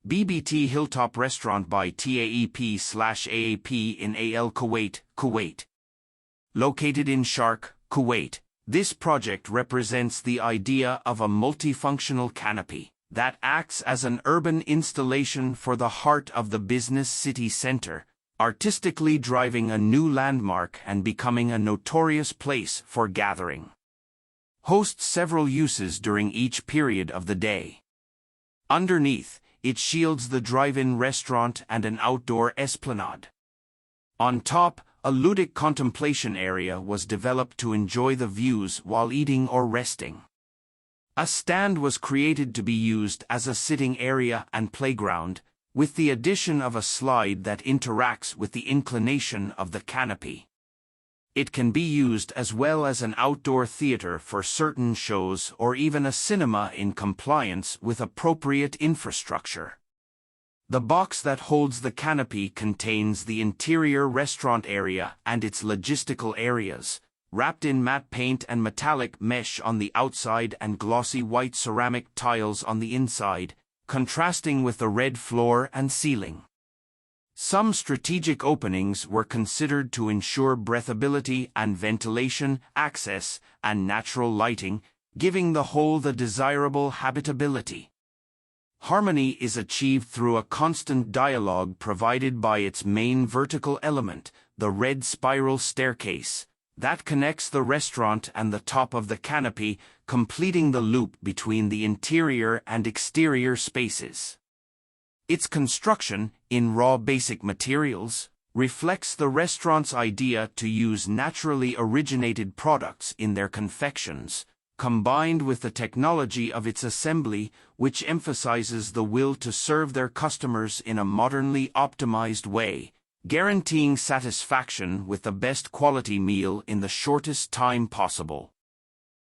BBT Hilltop Restaurant by TAEP/AAP in Al Kuwait, Kuwait. Located in Sharq, Kuwait, this project represents the idea of a multifunctional canopy that acts as an urban installation for the heart of the business city center, artistically driving a new landmark and becoming a notorious place for gathering. Hosts several uses during each period of the day. Underneath, it shields the drive-in restaurant and an outdoor esplanade. On top, a ludic contemplation area was developed to enjoy the views while eating or resting. A stand was created to be used as a sitting area and playground, with the addition of a slide that interacts with the inclination of the canopy. It can be used as well as an outdoor theater for certain shows or even a cinema in compliance with appropriate infrastructure. The box that holds the canopy contains the interior restaurant area and its logistical areas, wrapped in matte paint and metallic mesh on the outside and glossy white ceramic tiles on the inside, contrasting with the red floor and ceiling. Some strategic openings were considered to ensure breathability and ventilation, access, and natural lighting, giving the whole the desirable habitability. Harmony is achieved through a constant dialogue provided by its main vertical element, the red spiral staircase, that connects the restaurant and the top of the canopy, completing the loop between the interior and exterior spaces. Its construction, in raw basic materials, reflects the restaurant's idea to use naturally originated products in their confections, combined with the technology of its assembly, which emphasizes the will to serve their customers in a modernly optimized way, guaranteeing satisfaction with the best quality meal in the shortest time possible.